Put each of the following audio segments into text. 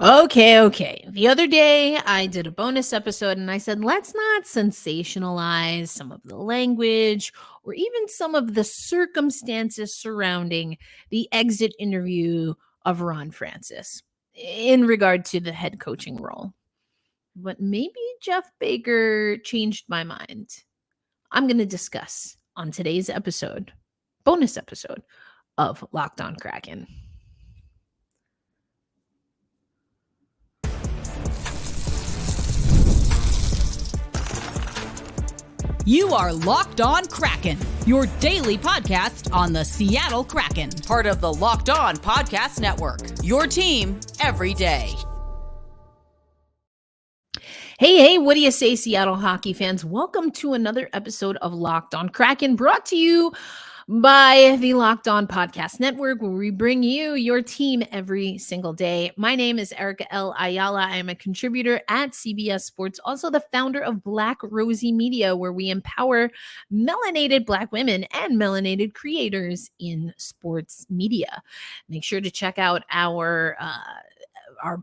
Okay. The other day, I did a bonus episode and I said, let's not sensationalize some of the language or even some of the circumstances surrounding the exit interview of Ron Francis in regard to the head coaching role. But maybe Jeff Baker changed my mind. I'm going to discuss on today's episode, bonus episode of Locked On Kraken. You are Locked On Kraken, your daily podcast on the Seattle Kraken, part of the Locked On Podcast Network, your team every day. Hey, what do you say, Seattle hockey fans? Welcome to another episode of Locked On Kraken, brought to you by the Locked On Podcast Network, where we bring you your team every single day. My name is Erica L. Ayala. I am a contributor at CBS Sports, also the founder of Black Rosie Media, where we empower melanated Black women and melanated creators in sports media. Make sure to check out our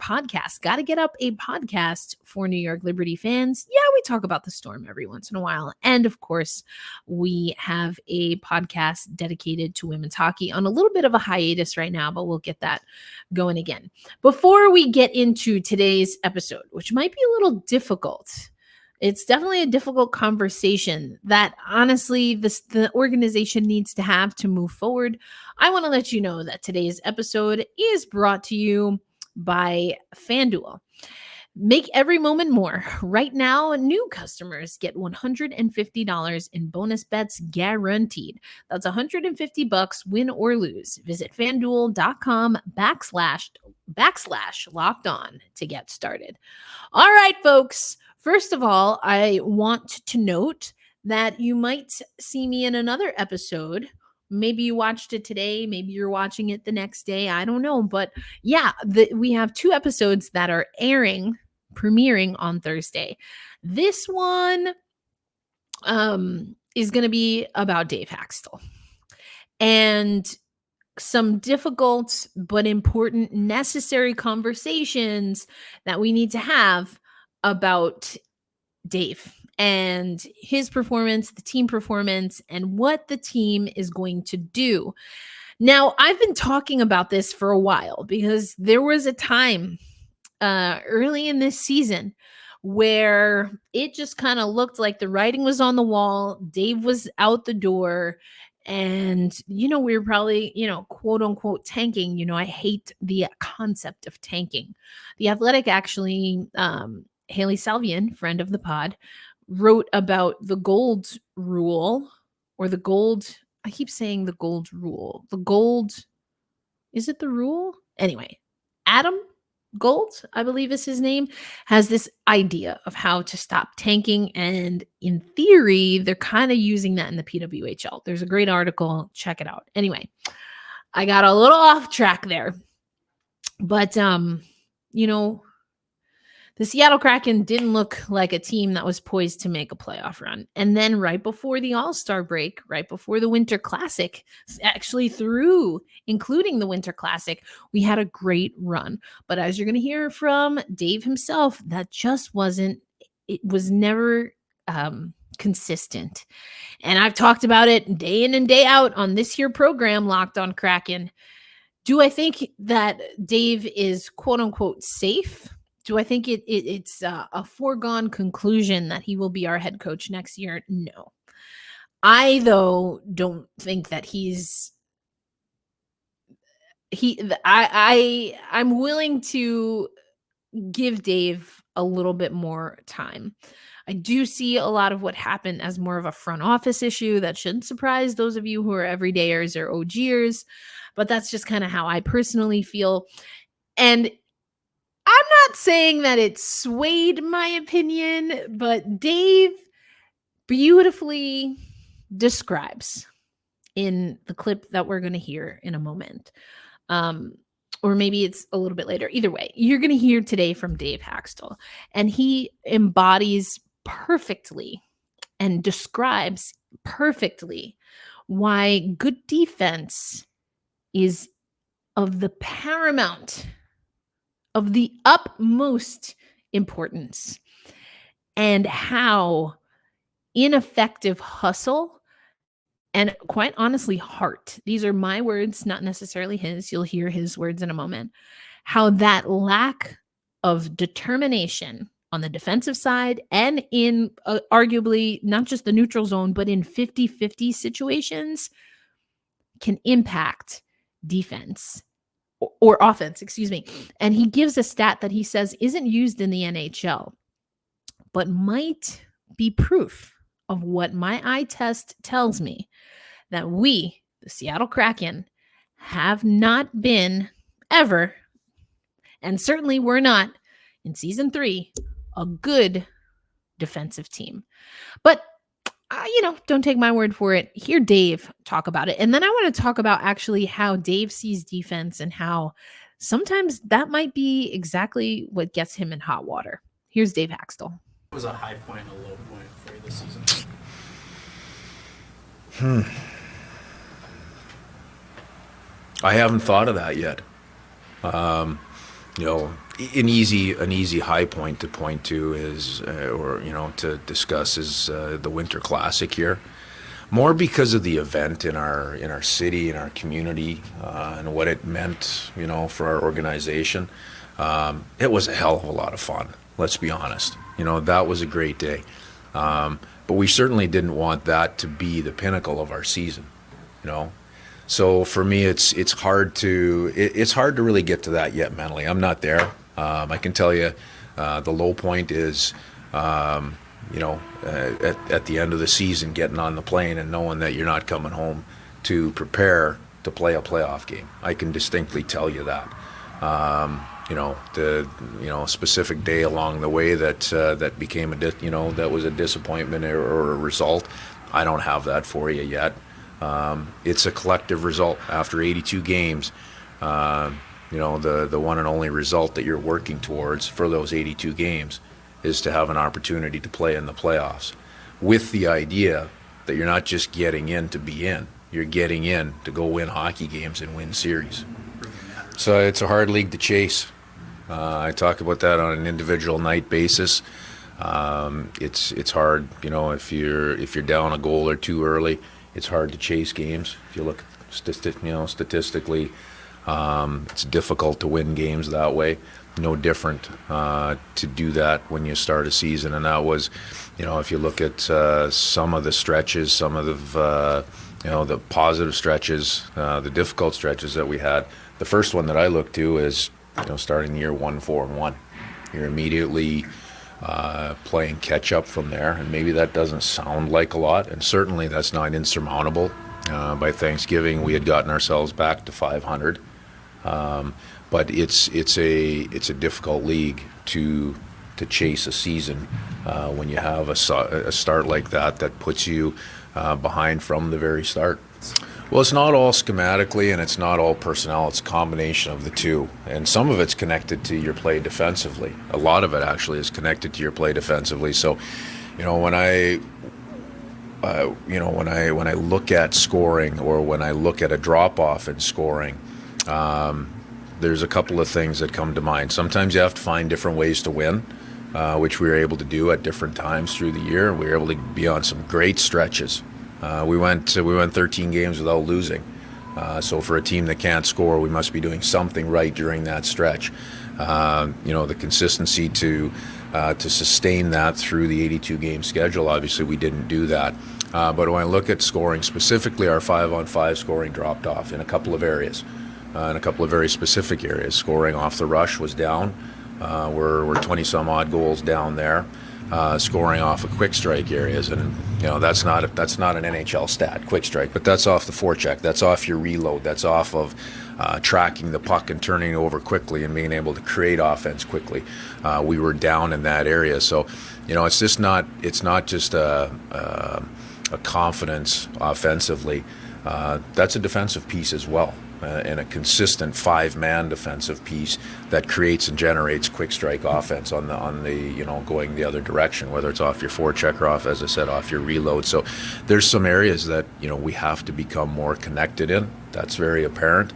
podcast. Got to get up a podcast for New York Liberty fans. Yeah, we talk about the Storm every once in a while. And of course, we have a podcast dedicated to women's hockey on a little bit of a hiatus right now, but we'll get that going again. Before we get into today's episode, which might be a little difficult, it's definitely a difficult conversation that honestly the organization needs to have to move forward. I want to let you know that today's episode is brought to you by FanDuel. Make every moment more. Right now, new customers get $150 in bonus bets guaranteed. That's $150 win or lose. Visit FanDuel.com/backslash locked on to get started. All right, folks. First of all, I want to note that you might see me in another episode. Maybe you watched it today. Maybe you're watching it the next day. I don't know. But yeah, we have two episodes that are premiering on Thursday. This one is going to be about Dave Hakstol and some difficult but important, necessary conversations that we need to have about Dave and his performance, the team performance, and what the team is going to do. Now, I've been talking about this for a while because there was a time early in this season where it just kind of looked like the writing was on the wall. Dave was out the door. And, we were probably, quote unquote tanking. I hate the concept of tanking. The Athletic actually, Haley Salvian, friend of the pod, wrote about the gold rule or the gold. I keep saying the gold rule. The gold, is it the rule? Anyway, Adam Gold, I believe is his name, has this idea of how to stop tanking. And in theory, they're kind of using that in the PWHL. There's a great article. Check it out. Anyway, I got a little off track there. But, the Seattle Kraken didn't look like a team that was poised to make a playoff run. And then right before the All-Star break, right before the Winter Classic, actually through, including the Winter Classic, we had a great run. But as you're going to hear from Dave himself, that just it was never consistent. And I've talked about it day in and day out on this here program, Locked On Kraken. Do I think that Dave is quote unquote safe? Do I think it's a foregone conclusion that he will be our head coach next year? No. I, though, don't think that I'm willing to give Dave a little bit more time. I do see a lot of what happened as more of a front office issue. That shouldn't surprise those of you who are everydayers or OGers, but that's just kind of how I personally feel. And I'm not saying that it swayed my opinion, but Dave beautifully describes in the clip that we're going to hear in a moment. Or maybe it's a little bit later. Either way, you're going to hear today from Dave Hakstol, and he embodies perfectly and describes perfectly why good defense is of the paramount of the utmost importance, and how ineffective hustle and, quite honestly, heart — these are my words, not necessarily his, you'll hear his words in a moment — how that lack of determination on the defensive side and in arguably not just the neutral zone, but in 50-50 situations can impact defense or offense, excuse me. And he gives a stat that he says isn't used in the NHL, but might be proof of what my eye test tells me, that we, the Seattle Kraken, have not been ever, and certainly we're not in season 3, a good defensive team. But don't take my word for it. Hear Dave talk about it. And then I want to talk about actually how Dave sees defense and how sometimes that might be exactly what gets him in hot water. Here's Dave Hakstol. What was a high point and a low point for you this season? I haven't thought of that yet. An easy high point to point to is, to discuss is the Winter Classic here. More because of the event in our city, in our community, and what it meant, for our organization. It was a hell of a lot of fun. Let's be honest. That was a great day. But we certainly didn't want that to be the pinnacle of our season. So for me, it's hard to really get to that yet mentally. I'm not there. I can tell you, the low point is, at the end of the season, getting on the plane and knowing that you're not coming home to prepare to play a playoff game. I can distinctly tell you that. The specific day along the way that became that was a disappointment or a result. I don't have that for you yet. It's a collective result after 82 games. The one and only result that you're working towards for those 82 games is to have an opportunity to play in the playoffs, with the idea that you're not just getting in to be in, you're getting in to go win hockey games and win series. So it's a hard league to chase. I talk about that on an individual night basis. It's hard, if you're down a goal or two early, it's hard to chase games. If you look statistically, it's difficult to win games that way. No different to do that when you start a season. And that was, if you look at some of the stretches, some of the positive stretches, the difficult stretches that we had. The first one that I look to is, starting the year 1-4-1. You're immediately playing catch up from there, and maybe that doesn't sound like a lot, and certainly that's not insurmountable. By Thanksgiving, we had gotten ourselves back to 500, but it's a difficult league to chase a season when you have a start like that puts you behind from the very start. Well, it's not all schematically and it's not all personnel. It's a combination of the two. And some of it's connected to your play defensively. A lot of it actually is connected to your play defensively. So, when I look at scoring, or when I look at a drop-off in scoring, there's a couple of things that come to mind. Sometimes you have to find different ways to win, which we were able to do at different times through the year. We were able to be on some great stretches. We went 13 games without losing. So for a team that can't score, we must be doing something right during that stretch. The consistency to sustain that through the 82-game schedule, obviously we didn't do that. But when I look at scoring, specifically our 5-on-5 scoring dropped off in a couple of areas, in a couple of very specific areas. Scoring off the rush was down. We're 20-some-odd goals down there. Scoring off of quick strike areas, and that's not an NHL stat, quick strike, but that's off the forecheck, that's off your reload, that's off of tracking the puck and turning it over quickly and being able to create offense quickly. We were down in that area, so it's not just a confidence offensively. That's a defensive piece as well. And a consistent 5-man defensive piece that creates and generates quick strike offense on the going the other direction, whether it's off your forecheck or off, as I said, off your reload. So there's some areas that we have to become more connected in. That's very apparent.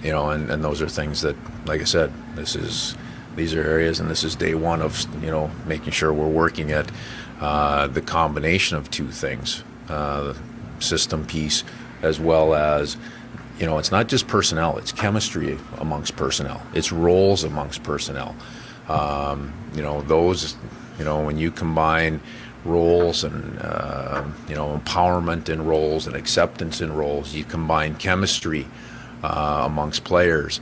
And those are things that, like I said, these are areas, and this is day one of, making sure we're working at the combination of two things, the system piece, as well as, it's not just personnel, it's chemistry amongst personnel, it's roles amongst personnel. When you combine roles and, empowerment in roles and acceptance in roles, you combine chemistry amongst players,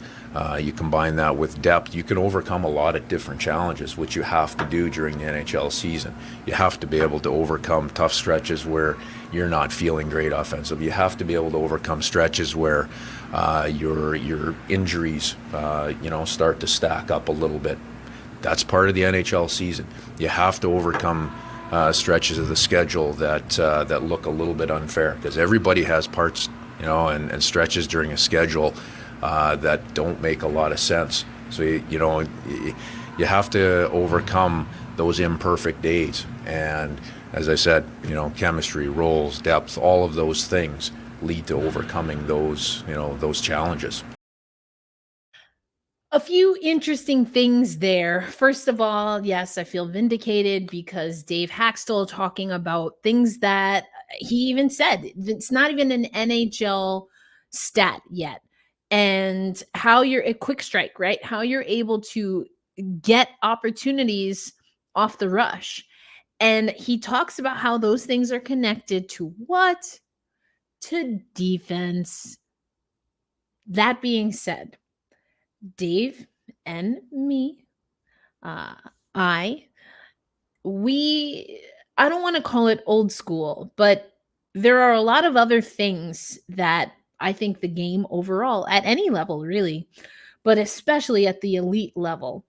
you combine that with depth, you can overcome a lot of different challenges, which you have to do during the NHL season. You have to be able to overcome tough stretches where you're not feeling great offensive. You have to be able to overcome stretches where your injuries, start to stack up a little bit. That's part of the NHL season. You have to overcome stretches of the schedule that look a little bit unfair, because everybody has parts, and stretches during a schedule that don't make a lot of sense. So you have to overcome those imperfect days. And as I said, chemistry, roles, depth, all of those things lead to overcoming those challenges. A few interesting things there. First of all, yes, I feel vindicated because Dave Hakstol talking about things that he even said, it's not even an NHL stat yet. And how you're a quick strike, right? How you're able to get opportunities off the rush. And he talks about how those things are connected to what? To defense. That being said, Dave and me, I don't want to call it old school, but there are a lot of other things that I think the game overall, at any level really, but especially at the elite level,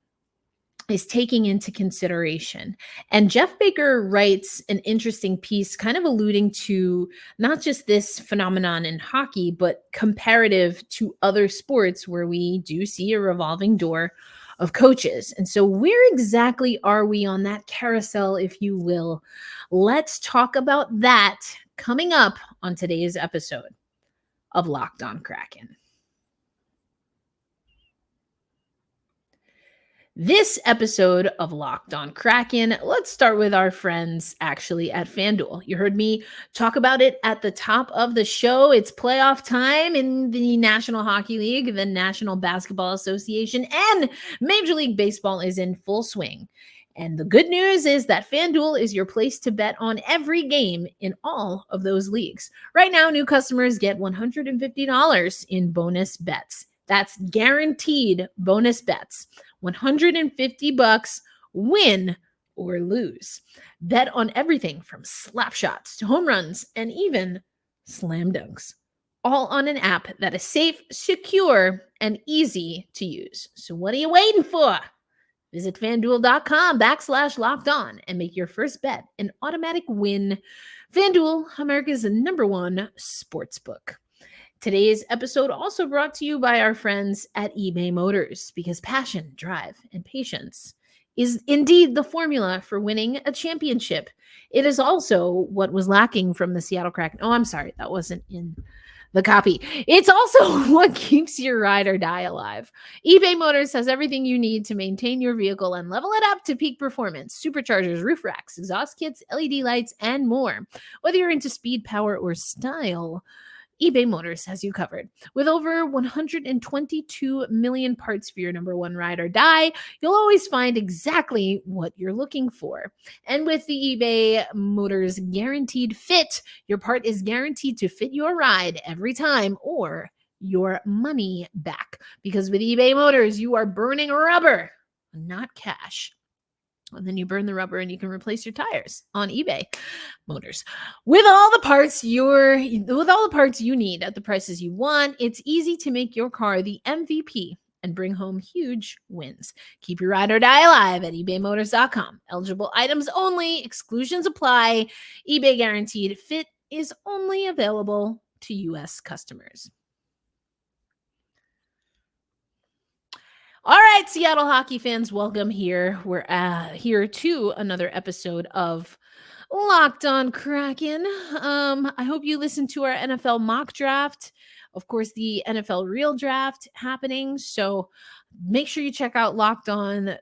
is taking into consideration. And Jeff Baker writes an interesting piece kind of alluding to not just this phenomenon in hockey, but comparative to other sports where we do see a revolving door of coaches. And so where exactly are we on that carousel, if you will? Let's talk about that coming up on today's episode of Locked On Kraken. This episode of Locked On Kraken, let's start with our friends actually at FanDuel. You heard me talk about it at the top of the show. It's playoff time in the National Hockey League, the National Basketball Association, and Major League Baseball is in full swing. And the good news is that FanDuel is your place to bet on every game in all of those leagues. Right now, new customers get $150 in bonus bets. That's guaranteed bonus bets. $150, win or lose. Bet on everything from slap shots to home runs and even slam dunks. All on an app that is safe, secure, and easy to use. So what are you waiting for? Visit FanDuel.com/locked-on and make your first bet an automatic win. FanDuel, America's #1 sportsbook. Today's episode also brought to you by our friends at eBay Motors, because passion, drive, and patience is indeed the formula for winning a championship. It is also what was lacking from the Seattle Kraken. Oh, I'm sorry, that wasn't in the copy. It's also what keeps your ride or die alive. eBay Motors has everything you need to maintain your vehicle and level it up to peak performance. Superchargers, roof racks, exhaust kits, LED lights, and more. Whether you're into speed, power, or style, eBay Motors has you covered. With over 122 million parts for your #1 ride or die, you'll always find exactly what you're looking for. And with the eBay Motors Guaranteed Fit, your part is guaranteed to fit your ride every time or your money back. Because with eBay Motors, you are burning rubber, not cash. And then you burn the rubber and you can replace your tires on eBay Motors. With all the parts you need at the prices you want, it's easy to make your car the MVP and bring home huge wins. Keep your ride or die alive at ebaymotors.com. Eligible items only, exclusions apply. eBay Guaranteed Fit is only available to U.S. customers. All right, Seattle hockey fans, welcome here. We're here to another episode of Locked On Kraken. I hope you listened to our NFL mock draft of course, the NFL Real Draft happening. So make sure you check out Locked On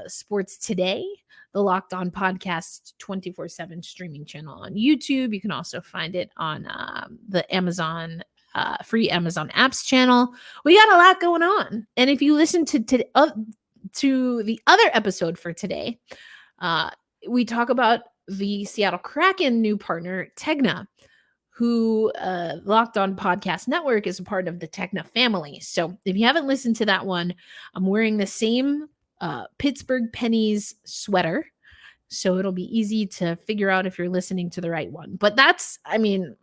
Sports Today, the Locked On Podcast 24/7 streaming channel on YouTube. You can also find it on the Amazon free Amazon apps channel. We got a lot going on. And if you listen to the other episode for today, we talk about the Seattle Kraken new partner, Tegna, who Locked On Podcast Network is a part of the Tegna family. So if you haven't listened to that one, I'm wearing the same Pittsburgh Pennies sweater. So it'll be easy to figure out if you're listening to the right one. But that's, I mean,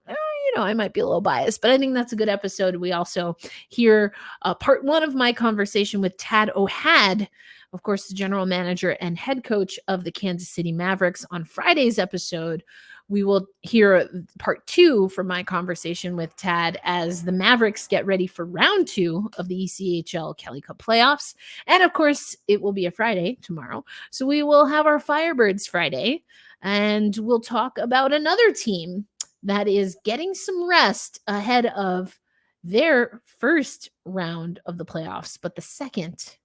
I might be a little biased, but I think that's a good episode. We also hear part one of my conversation with Tad O'Had, of course, the general manager and head coach of the Kansas City Mavericks. On Friday's episode, we will hear part two from my conversation with Tad as the Mavericks get ready for round 2 of the ECHL Kelly Cup playoffs. And of course, it will be a Friday tomorrow. So we will have our Firebirds Friday, and we'll talk about another team that is getting some rest ahead of their first round of the playoffs, but the second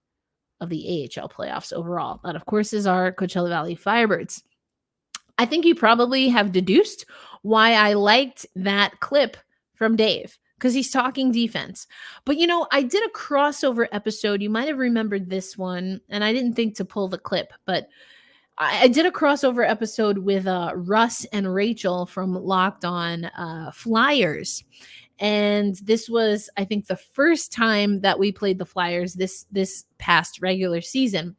of the AHL playoffs overall. That, of course, is our Coachella Valley Firebirds. I think you probably have deduced why I liked that clip from Dave, because he's talking defense. But, I did a crossover episode. You might have remembered this one, and I didn't think to pull the clip, but I did a crossover episode with Russ and Rachel from Locked On Flyers. And this was, I think, the first time that we played the Flyers this past regular season.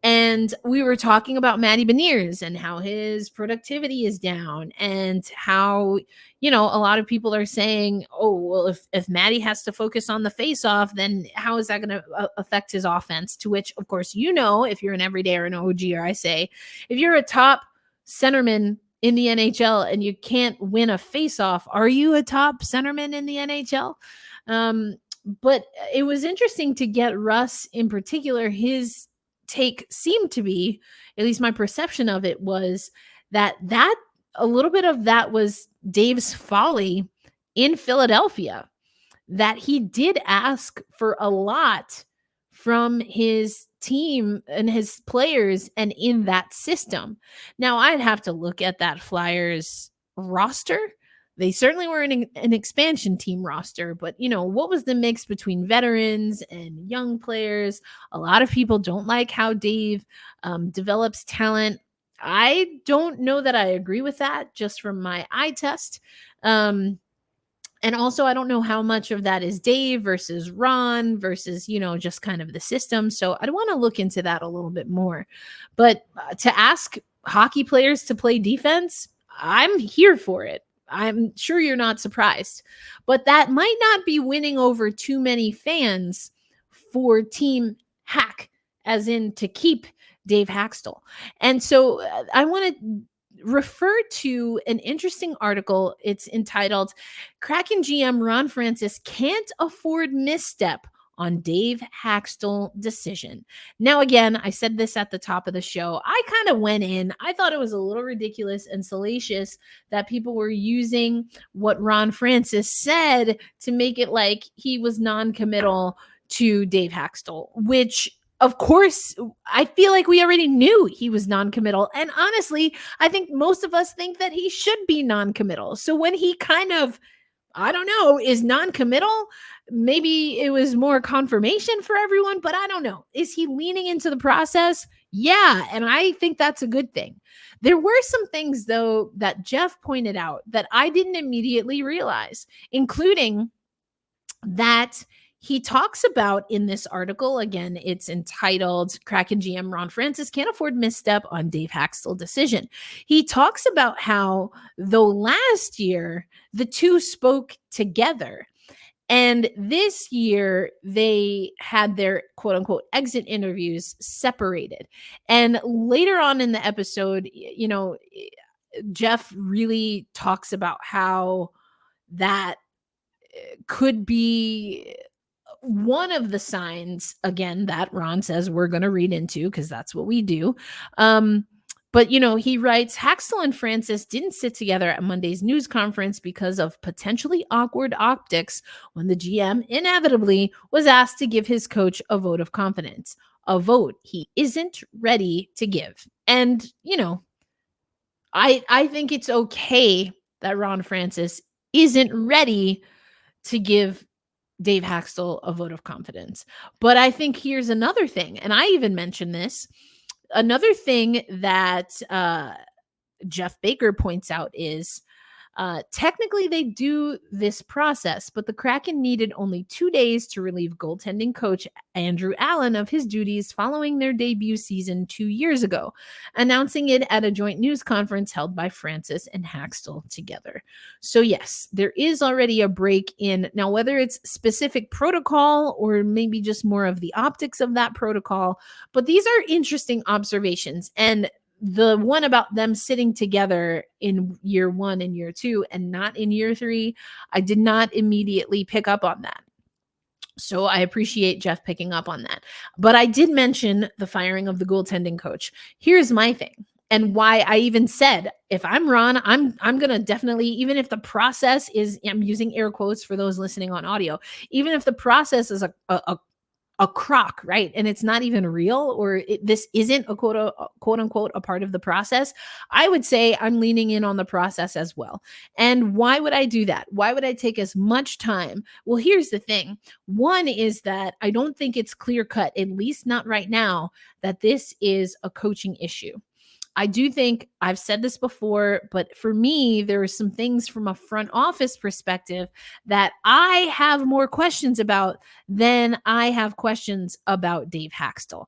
And we were talking about Matty Beniers and how his productivity is down, and how, a lot of people are saying, oh, well, if Matty has to focus on the faceoff, then how is that going to affect his offense? To which, of course, if you're an everyday or an OG, or I say, if you're a top centerman in the NHL and you can't win a faceoff, are you a top centerman in the NHL? But it was interesting to get Russ in particular. His take seemed to be, at least my perception of it, was that a little bit of that was Dave's folly in Philadelphia, that he did ask for a lot from his team and his players and in that system. Now, I'd have to look at that Flyers roster. They certainly were an expansion team roster, but what was the mix between veterans and young players? A lot of people don't like how Dave develops talent. I don't know that I agree with that, just from my eye test. And also, I don't know how much of that is Dave versus Ron versus, just kind of the system. So I'd want to look into that a little bit more. But to ask hockey players to play defense, I'm here for it. I'm sure you're not surprised, but that might not be winning over too many fans for Team Hack, as in to keep Dave Hakstol. And so I want to refer to an interesting article. It's entitled "Kraken GM Ron Francis Can't Afford Misstep on Dave Hakstol Decision." Now, again, I said this at the top of the show. I kind of went in. I thought it was a little ridiculous and salacious that people were using what Ron Francis said to make it like he was non-committal to Dave Hakstol, which, of course, I feel like we already knew he was non-committal. And honestly, I think most of us think that he should be non-committal. So when he kind of, I don't know, is non-committal, maybe it was more confirmation for everyone, but I don't know. Is he leaning into the process? Yeah, and I think that's a good thing. There were some things, though, that Jeff pointed out that I didn't immediately realize, including that he talks about in this article. Again, it's entitled "Kraken GM Ron Francis Can't Afford Misstep on Dave Hakstol Decision." He talks about how, though last year the two spoke together, and this year they had their quote unquote exit interviews separated. And later on in the episode, Jeff really talks about how that could be one of the signs, again, that Ron says we're going to read into, because that's what we do, But, he writes, Hakstol and Francis didn't sit together at Monday's news conference because of potentially awkward optics when the GM inevitably was asked to give his coach a vote of confidence, a vote he isn't ready to give. And, I think it's okay that Ron Francis isn't ready to give Dave Hakstol a vote of confidence. But I think here's another thing, and I even mentioned this. Another thing that Jeff Baker points out is technically they do this process, but the Kraken needed only 2 days to relieve goaltending coach Andrew Allen of his duties following their debut season 2 years ago, announcing it at a joint news conference held by Francis and Hakstol together. So yes, there is already a break in. Now, whether it's specific protocol or maybe just more of the optics of that protocol, but these are interesting observations. And the one about them sitting together in year 1 and year 2 and not in year 3, I did not immediately pick up on that. So I appreciate Jeff picking up on that. But I did mention the firing of the goaltending coach. Here's my thing, and why I even said, if I'm Ron, I'm going to definitely, even if the process is, I'm using air quotes for those listening on audio, even if the process is a crock, right? And it's not even real, or this isn't a quote unquote a part of the process, I would say I'm leaning in on the process as well. And why would I do that? Why would I take as much time? Well, here's the thing. One is that I don't think it's clear cut, at least not right now, that this is a coaching issue. I do think I've said this before, but for me, there are some things from a front office perspective that I have more questions about than I have questions about Dave Hakstol.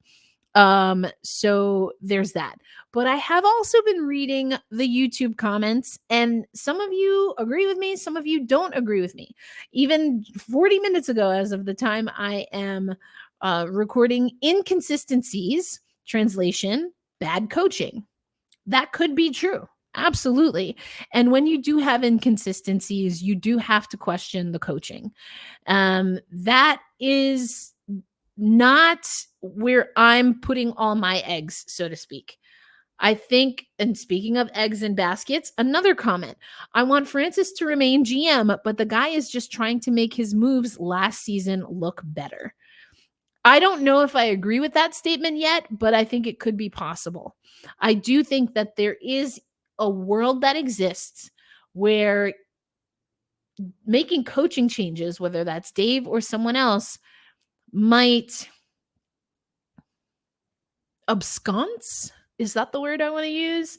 So there's that. But I have also been reading the YouTube comments, and some of you agree with me, some of you don't agree with me. Even 40 minutes ago, as of the time I am recording, inconsistencies, translation, bad coaching. That could be true. Absolutely. And when you do have inconsistencies, you do have to question the coaching. That is not where I'm putting all my eggs, so to speak. I think, and speaking of eggs in baskets, another comment. I want Francis to remain GM, but the guy is just trying to make his moves last season look better. I don't know if I agree with that statement yet, but I think it could be possible. I do think that there is a world that exists where making coaching changes, whether that's Dave or someone else, might absconce. Is that the word I want to use?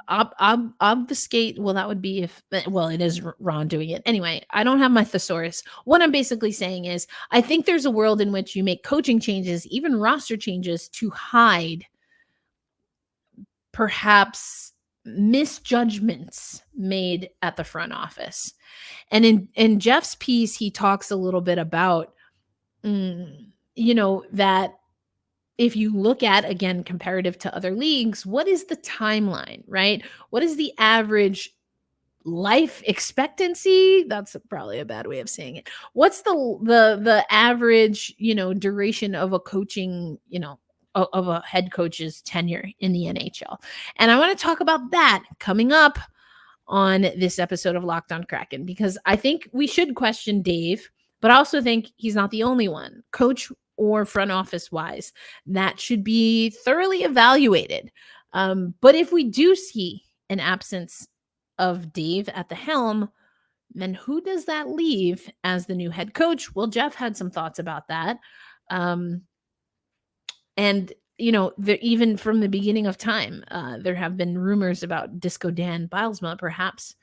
Obfuscate. Well, that would be if, well, it is Ron doing it. Anyway, I don't have my thesaurus. What I'm basically saying is I think there's a world in which you make coaching changes, even roster changes, to hide perhaps misjudgments made at the front office. And in Jeff's piece, he talks a little bit about, that if you look at, again, comparative to other leagues, what is the timeline, right? What is the average life expectancy? That's probably a bad way of saying it. What's the average, duration of a coaching, of a head coach's tenure in the NHL? And I want to talk about that coming up on this episode of Locked On Kraken, because I think we should question Dave, but I also think he's not the only one, coach or front office wise, that should be thoroughly evaluated. But if we do see an absence of Dave at the helm, then who does that leave as the new head coach? Well, Jeff had some thoughts about that. And, even from the beginning of time, there have been rumors about Disco Dan Bilesma perhaps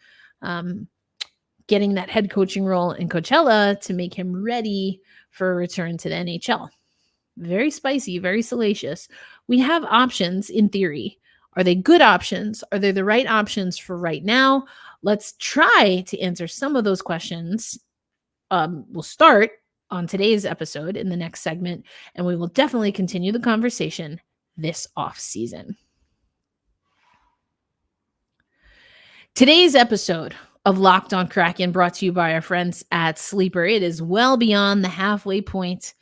getting that head coaching role in Coachella to make him ready for a return to the NHL. Very spicy, very salacious. We have options in theory. Are they good options? Are they the right options for right now? Let's try to answer some of those questions. We'll start on today's episode in the next segment, and we will definitely continue the conversation this off season. Today's episode of Locked On Kraken brought to you by our friends at Sleeper. It is well beyond the halfway point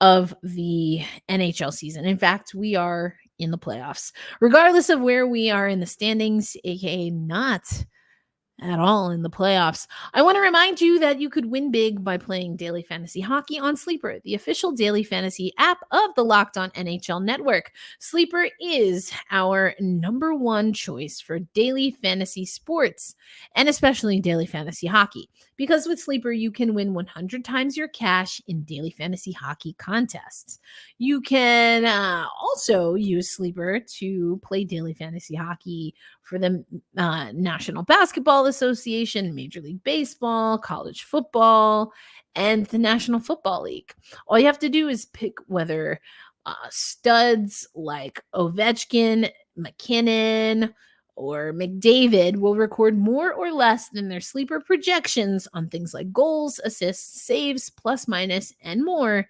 of the NHL season. In fact, we are in the playoffs, regardless of where we are in the standings, aka not at all in the playoffs. I want to remind you that you could win big by playing daily fantasy hockey on Sleeper, the official daily fantasy app of the Locked On NHL Network. Sleeper is our number one choice for daily fantasy sports, and especially daily fantasy hockey, because with Sleeper, you can win 100 times your cash in daily fantasy hockey contests. You can also use Sleeper to play daily fantasy hockey for the National Basketball Association, Major League Baseball, college football, and the National Football League. All you have to do is pick whether studs like Ovechkin, McKinnon, or McDavid will record more or less than their sleeper projections on things like goals, assists, saves, plus minus, and more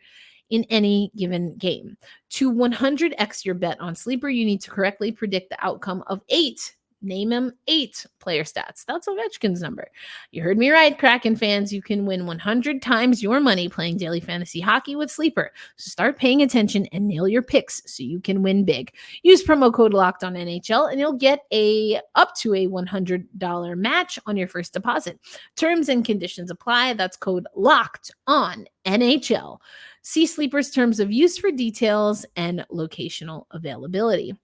in any given game. To 100x your bet on Sleeper, you need to correctly predict the outcome of 8. Name him 8 player stats. That's Ovechkin's number. You heard me right, Kraken fans. You can win 100 times your money playing daily fantasy hockey with Sleeper. So start paying attention and nail your picks so you can win big. Use promo code LOCKEDONNHL and you'll get up to a $100 match on your first deposit. Terms and conditions apply. That's code LOCKEDONNHL. See Sleeper's terms of use for details and locational availability.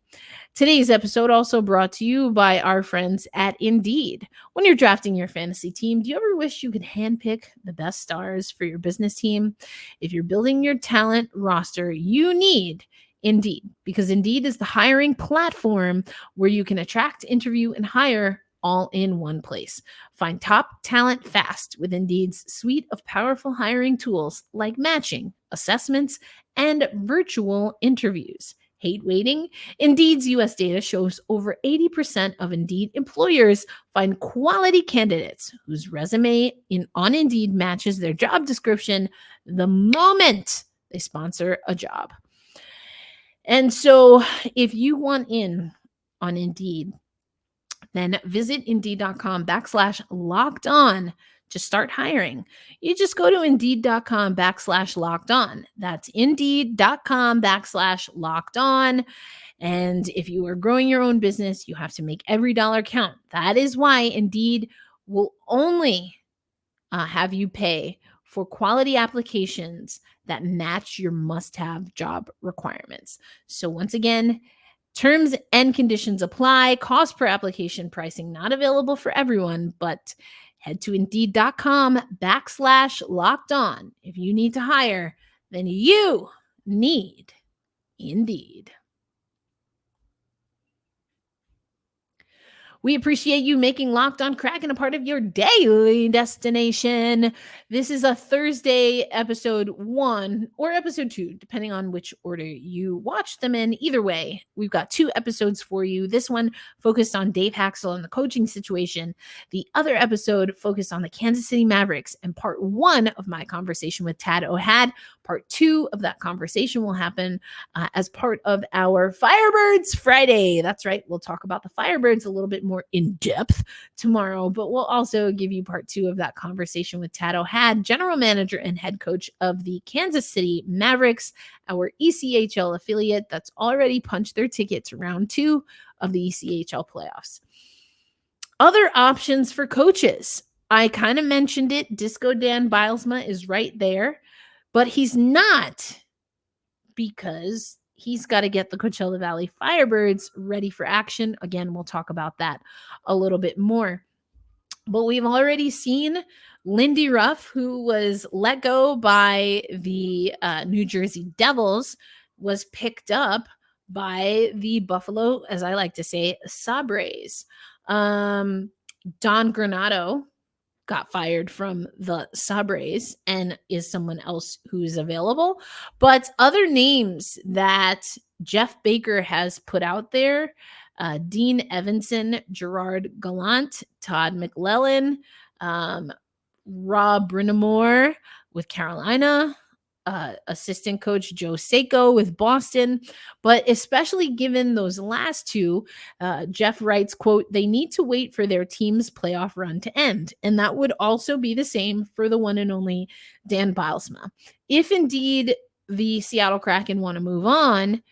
Today's episode also brought to you by our friends at Indeed. When you're drafting your fantasy team, do you ever wish you could handpick the best stars for your business team? If you're building your talent roster, you need Indeed, because Indeed is the hiring platform where you can attract, interview, and hire all in one place. Find top talent fast with Indeed's suite of powerful hiring tools like matching, assessments, and virtual interviews. Hate waiting? Indeed's US data shows over 80% of Indeed employers find quality candidates whose resume on Indeed matches their job description the moment they sponsor a job. And so if you want in on Indeed, then visit Indeed.com/locked-on to start hiring. You just go to Indeed.com/locked-on. That's Indeed.com/locked-on. And if you are growing your own business, you have to make every dollar count. That is why Indeed will only have you pay for quality applications that match your must-have job requirements. So once again, terms and conditions apply. Cost per application pricing not available for everyone, but head to Indeed.com/locked-on. If you need to hire, then you need Indeed. We appreciate you making Locked On Kraken a part of your daily destination. This is a Thursday episode 1 or episode 2, depending on which order you watch them in. Either way, we've got 2 episodes for you. This one focused on Dave Hakstol and the coaching situation. The other episode focused on the Kansas City Mavericks and part 1 of my conversation with Tad O'Had. Part 2 of that conversation will happen as part of our Firebirds Friday. That's right. We'll talk about the Firebirds a little bit more in depth tomorrow, but we'll also give you part 2 of that conversation with Tad O'Had, general manager and head coach of the Kansas City Mavericks, our ECHL affiliate that's already punched their ticket to round 2 of the ECHL playoffs. Other options for coaches. I kind of mentioned it. Disco Dan Bylsma is right there. But he's not, because he's got to get the Coachella Valley Firebirds ready for action. Again, we'll talk about that a little bit more. But we've already seen Lindy Ruff, who was let go by the New Jersey Devils, was picked up by the Buffalo, as I like to say, Sabres. Don Granato got fired from the Sabres and is someone else who's available. But other names that Jeff Baker has put out there, Dean Evanson, Gerard Gallant, Todd McLellan, Rob Brindamore with Carolina, assistant coach Joe Sacco with Boston. But especially given those last 2, Jeff writes, quote, "They need to wait for their team's playoff run to end." And that would also be the same for the one and only Dan Bylsma. If indeed the Seattle Kraken want to move on,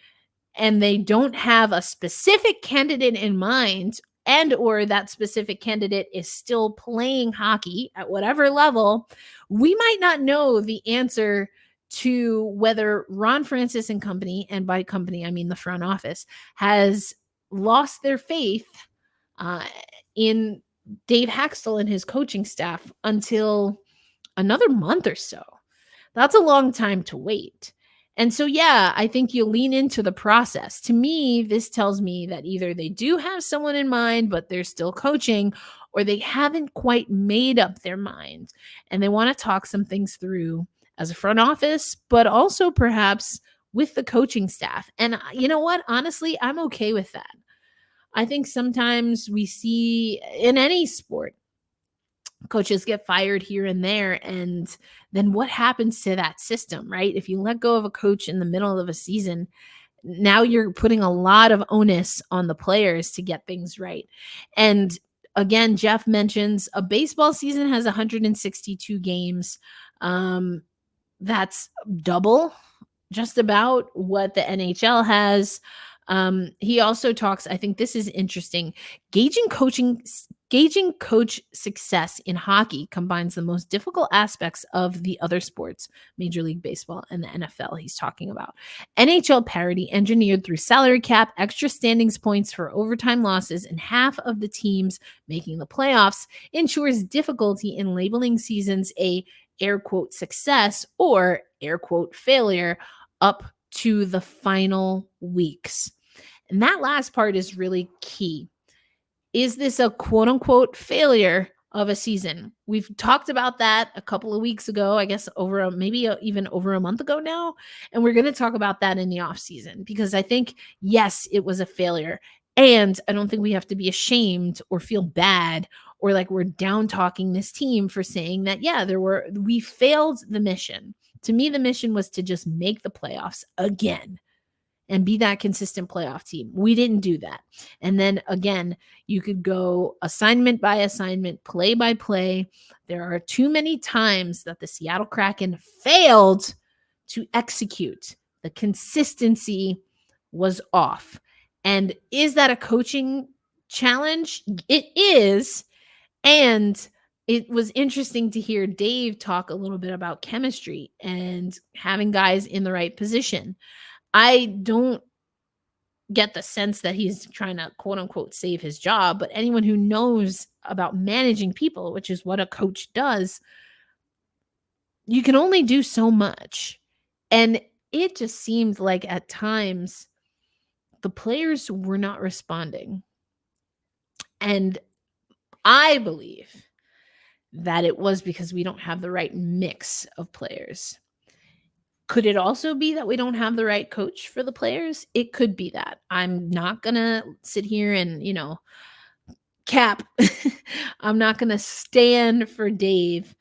and they don't have a specific candidate in mind, and or that specific candidate is still playing hockey at whatever level, we might not know the answer to whether Ron Francis and company, and by company I mean the front office, has lost their faith in Dave Hakstol and his coaching staff until another month or so. That's a long time to wait. And so, yeah, I think you lean into the process. To me, this tells me that either they do have someone in mind, but they're still coaching, or they haven't quite made up their mind and they want to talk some things through as a front office, but also perhaps with the coaching staff. And you know what? Honestly, I'm okay with that. I think sometimes we see in any sport, coaches get fired here and there, and then what happens to that system, right? If you let go of a coach in the middle of a season, now you're putting a lot of onus on the players to get things right. And again, Jeff mentions a baseball season has 162 games. That's double just about what the NHL has. He also talks, I think this is interesting, gauging coach success in hockey combines the most difficult aspects of the other sports, Major League Baseball and the NFL he's talking about. NHL parity engineered through salary cap, extra standings points for overtime losses, and half of the teams making the playoffs ensures difficulty in labeling seasons a air quote success or air quote failure up to the final weeks. And that last part is really key. Is this a quote unquote failure of a season? We've talked about that a couple of weeks ago, I guess even over a month ago now. And we're going to talk about that in the off season, because I think, yes, it was a failure. And I don't think we have to be ashamed or feel bad or like we're down talking this team for saying that, yeah, we failed the mission. To me, the mission was to just make the playoffs again and be that consistent playoff team. We didn't do that. And then again, you could go assignment by assignment, play by play. There are too many times that the Seattle Kraken failed to execute. The consistency was off. And is that a coaching challenge? It is. And it was interesting to hear Dave talk a little bit about chemistry and having guys in the right position. I don't get the sense that he's trying to quote unquote save his job, but anyone who knows about managing people, which is what a coach does, you can only do so much. And it just seemed like at times the players were not responding. And I believe that it was because we don't have the right mix of players. Could it also be that we don't have the right coach for the players? It could be that. I'm not going to sit here and, cap. I'm not going to stand for Dave.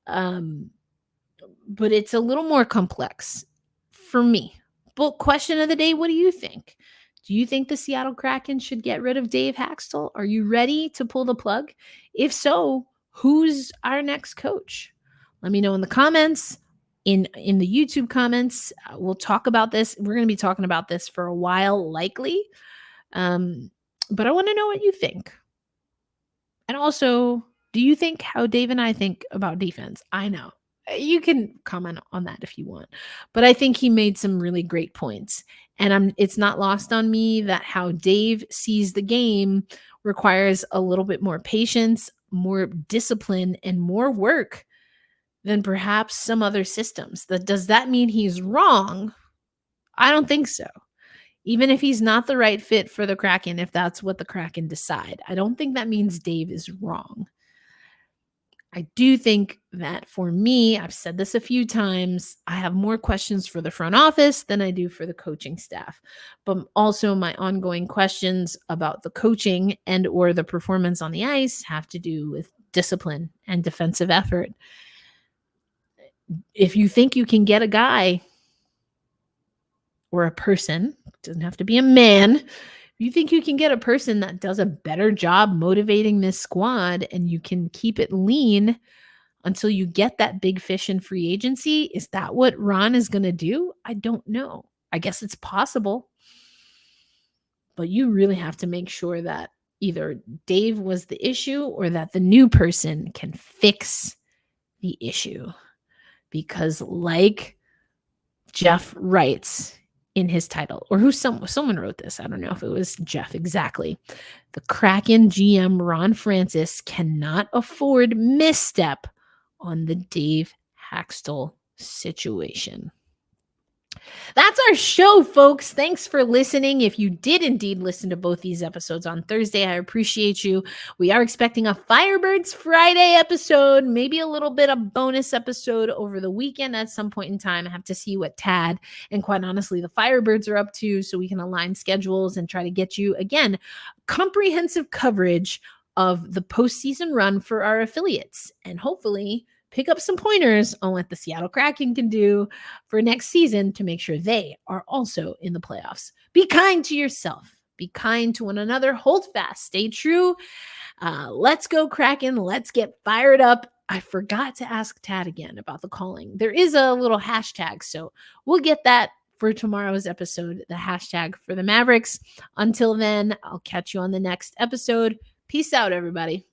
But it's a little more complex for me. But question of the day, what do you think? Do you think the Seattle Kraken should get rid of Dave Hakstol? Are you ready to pull the plug? If so, who's our next coach? Let me know in the comments. In the YouTube comments, we'll talk about this. We're going to be talking about this for a while, likely. But I want to know what you think. And also, do you think how Dave and I think about defense? I know. You can comment on that if you want. But I think he made some really great points. And it's not lost on me that how Dave sees the game requires a little bit more patience, more discipline, and more work than perhaps some other systems. Does that mean he's wrong? I don't think so. Even if he's not the right fit for the Kraken, if that's what the Kraken decide, I don't think that means Dave is wrong. I do think that for me, I've said this a few times, I have more questions for the front office than I do for the coaching staff. But also my ongoing questions about the coaching and or the performance on the ice have to do with discipline and defensive effort. If you think you can get a guy or a person, doesn't have to be a man, if you think you can get a person that does a better job motivating this squad and you can keep it lean until you get that big fish in free agency, is that what Ron is going to do? I don't know. I guess it's possible. but you really have to make sure that either Dave was the issue or that the new person can fix the issue. Because like Jeff writes in his title, or someone wrote this, I don't know if it was Jeff exactly, the Kraken GM Ron Francis cannot afford misstep on the Dave Hakstol situation. That's our show, folks. Thanks for listening. If you did indeed listen to both these episodes on Thursday, I appreciate you. We are expecting a Firebirds Friday episode, maybe a little bit of bonus episode over the weekend at some point in time. I have to see what Tad and quite honestly the Firebirds are up to so we can align schedules and try to get you, again, comprehensive coverage of the postseason run for our affiliates and hopefully pick up some pointers on what the Seattle Kraken can do for next season to make sure they are also in the playoffs. Be kind to yourself. Be kind to one another. Hold fast. Stay true. Let's go, Kraken. Let's get fired up. I forgot to ask Tad again about the calling. There is a little hashtag, so we'll get that for tomorrow's episode, the hashtag for the Mavericks. Until then, I'll catch you on the next episode. Peace out, everybody.